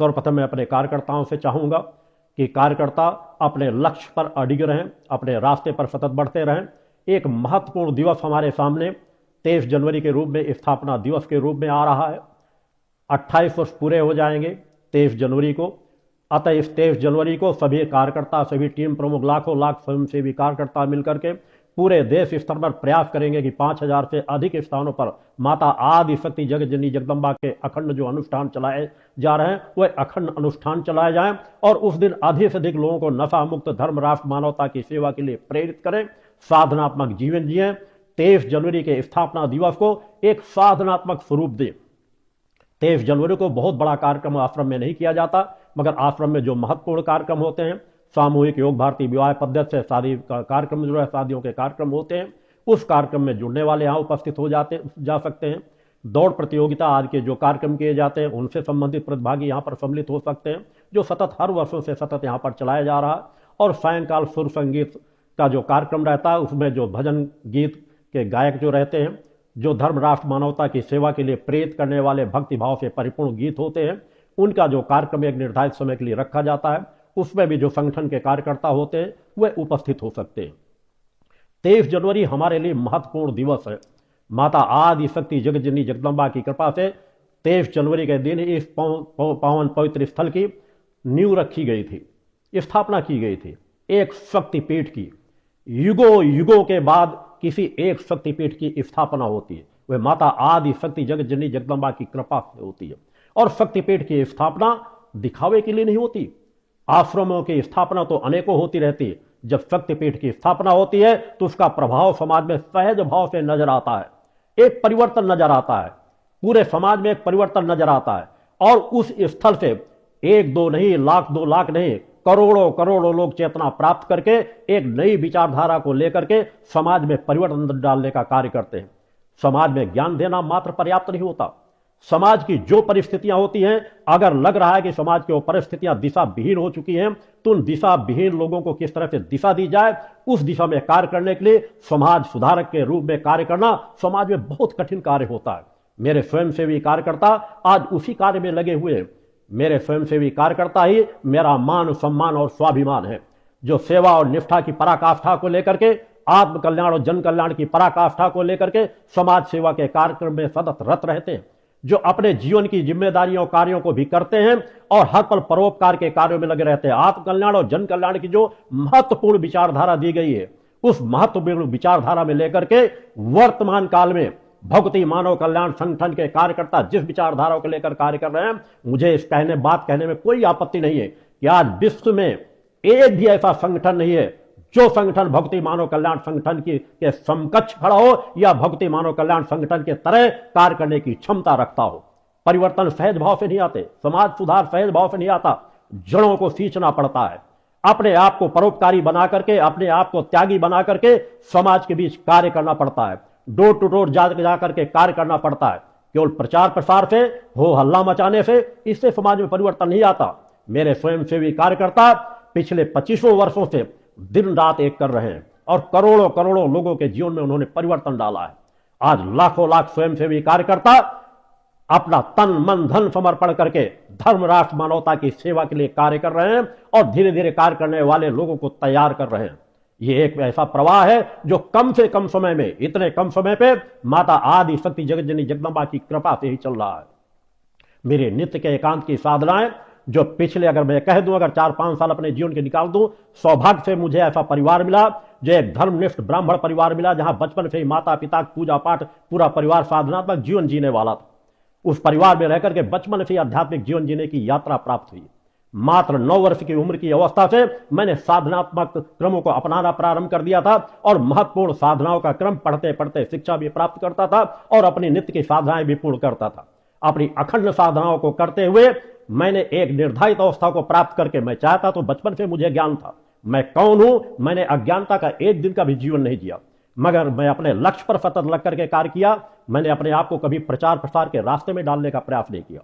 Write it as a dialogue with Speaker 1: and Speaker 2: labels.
Speaker 1: सर्वप्रथम मैं अपने कार्यकर्ताओं से चाहूँगा कि कार्यकर्ता अपने लक्ष्य पर अडिग रहें, अपने रास्ते पर सतत बढ़ते रहें। एक महत्वपूर्ण दिवस हमारे सामने 23 जनवरी के रूप में, स्थापना दिवस के रूप में आ रहा है। 28 वर्ष पूरे हो जाएंगे 23 जनवरी को। अतः इस 23 जनवरी को सभी कार्यकर्ता, सभी टीम प्रमुख, लाखों लाख स्वयंसेवी कार्यकर्ता मिलकर के पूरे देश स्तर पर प्रयास करेंगे कि 5000 से अधिक स्थानों पर माता आदि शक्ति जगत जननी जगदम्बा के अखंड जो अनुष्ठान चलाए जा रहे हैं वह अखंड अनुष्ठान चलाए जाएं और उस दिन अधिक से अधिक लोगों को नशा मुक्त धर्म, राष्ट्र, मानवता की सेवा के लिए प्रेरित करें, साधनात्मक जीवन जिएं। 23 जनवरी के स्थापना दिवस को एक साधनात्मक स्वरूप दें। 23 जनवरी को बहुत बड़ा कार्यक्रम आश्रम में नहीं किया जाता, मगर आश्रम में जो महत्वपूर्ण कार्यक्रम होते हैं, सामूहिक योग भारती विवाह पद्धति से शादी का कार्यक्रम जो है, शादियों के कार्यक्रम होते हैं, उस कार्यक्रम में जुड़ने वाले यहाँ उपस्थित हो जा सकते हैं। दौड़ प्रतियोगिता आज के जो कार्यक्रम किए जाते हैं उनसे संबंधित प्रतिभागी यहाँ पर सम्मिलित हो सकते हैं, जो सतत हर वर्षों से सतत यहाँ पर चलाया जा रहा है। और सायंकाल सुर संगीत का जो कार्यक्रम रहता है उसमें जो भजन गीत के गायक जो रहते हैं, जो धर्म, राष्ट्र, मानवता की सेवा के लिए प्रेरित करने वाले भक्ति भाव से परिपूर्ण गीत होते हैं, उनका जो कार्यक्रम एक निर्धारित समय के लिए रखा जाता है, उसमें भी जो संगठन के कार्यकर्ता होते हैं वे उपस्थित हो सकते हैं। 23 जनवरी हमारे लिए महत्वपूर्ण दिवस है। माता आदि शक्ति जगत जननी जगदम्बा की कृपा से 23 जनवरी के दिन इस पावन पवित्र स्थल की नींव रखी गई थी, स्थापना की गई थी एक शक्तिपीठ की। युगों युगों के बाद किसी एक शक्तिपीठ की स्थापना होती है, वह माता आदि शक्ति जगत जननी जगदम्बा की कृपा से होती है। और शक्तिपीठ की स्थापना दिखावे के लिए नहीं होती। आश्रमों की स्थापना तो अनेकों होती रहती है, जब शक्तिपीठ की स्थापना होती है तो उसका प्रभाव समाज में सहज भाव से नजर आता है, एक परिवर्तन नजर आता है, पूरे समाज में एक परिवर्तन नजर आता है। और उस स्थल से एक दो नहीं, लाख दो लाख नहीं, करोड़ों करोड़ों लोग चेतना प्राप्त करके एक नई विचारधारा को लेकर के समाज में परिवर्तन डालने का कार्य करते हैं। समाज में ज्ञान देना मात्र पर्याप्त नहीं होता। समाज की जो परिस्थितियां होती हैं, अगर लग रहा है कि समाज की वो परिस्थितियां दिशा विहीन हो चुकी हैं, तो उन दिशा विहीन लोगों को किस तरह से दिशा दी जाए, उस दिशा में कार्य करने के लिए समाज सुधारक के रूप में कार्य करना समाज में बहुत कठिन कार्य होता है। मेरे स्वयंसेवी कार्यकर्ता आज उसी कार्य में लगे हुए हैं। मेरे स्वयंसेवी कार्यकर्ता ही मेरा मान, सम्मान और स्वाभिमान है, जो सेवा और निष्ठा की पराकाष्ठा को लेकर के, आत्म कल्याण और जन कल्याण की पराकाष्ठा को लेकर के समाज सेवा के कार्यक्रम में सतत रत रहते हैं, जो अपने जीवन की जिम्मेदारियों कार्यों को भी करते हैं और हर पल परोपकार के कार्यों में लगे रहते हैं। आत्म कल्याण और जन कल्याण की जो महत्वपूर्ण विचारधारा दी गई है, उस महत्वपूर्ण विचारधारा में लेकर के वर्तमान काल में भक्ति मानव कल्याण संगठन के कार्यकर्ता जिस विचारधारा को लेकर कार्य कर रहे हैं, मुझे इस बात कहने में कोई आपत्ति नहीं है कि आज विश्व में एक भी ऐसा संगठन नहीं है जो संगठन भक्ति मानव कल्याण संगठन के समकक्ष खड़ा हो या भक्ति मानव कल्याण संगठन के तरह कार्य करने की क्षमता रखता हो। परिवर्तन सहज भाव से नहीं आते, समाज सुधार सहज भाव से नहीं आता, जड़ों को सींचना पड़ता है। अपने आप को परोपकारी बना करके, अपने आप को त्यागी बना करके समाज के बीच कार्य करना पड़ता है। डोर टू डोर जा करके कार्य करना पड़ता है। केवल प्रचार प्रसार से, हो हल्ला मचाने से, इससे समाज में परिवर्तन नहीं आता। मेरे स्वयंसेवी कार्यकर्ता पिछले 25 वर्षों से दिन रात एक कर रहे हैं और करोड़ों करोड़ों लोगों के जीवन में उन्होंने परिवर्तन डाला है। आज लाखों लाख स्वयंसेवी कार्यकर्ता अपना तन मन धन समर्पण करके धर्म, राष्ट्र, मानवता की सेवा के लिए कार्य कर रहे हैं और धीरे धीरे कार्य करने वाले लोगों को तैयार कर रहे हैं। ये एक ऐसा प्रवाह है जो कम से कम समय में, इतने कम समय पे माता आदि शक्ति जगत जननी जगदम्बा की कृपा से ही चल रहा है। मेरे नित्य के एकांत की साधनाएं जो पिछले, अगर मैं कह दूं, अगर 4-5 साल अपने जीवन के निकाल दूं, सौभाग्य से मुझे ऐसा परिवार मिला जो एक धर्मनिष्ठ ब्राह्मण परिवार मिला, जहां बचपन से ही माता पिता पूजा पाठ, पूरा परिवार साधनात्मक जीवन जीने वाला था। उस परिवार में रहकर के बचपन से आध्यात्मिक जीवन जीने की यात्रा प्राप्त हुई। मात्र 9 वर्ष की उम्र की अवस्था से मैंने साधनात्मक क्रमों को अपनाना प्रारंभ कर दिया था और महत्वपूर्ण साधनाओं का क्रम पढ़ते पढ़ते शिक्षा भी प्राप्त करता था और अपनी नित्य की साधनाएं भी पूर्ण करता था। अपनी अखंड साधनाओं को करते हुए मैंने एक निर्धारित अवस्था को प्राप्त करके, मैं चाहता तो बचपन से मुझे ज्ञान था, मैं कौन हूं, मैंने अज्ञानता का एक दिन का भी जीवन नहीं जिया, मगर मैं अपने लक्ष्य पर सतत लग करके कार्य किया। मैंने अपने आप को कभी प्रचार प्रसार के रास्ते में डालने का प्रयास नहीं किया।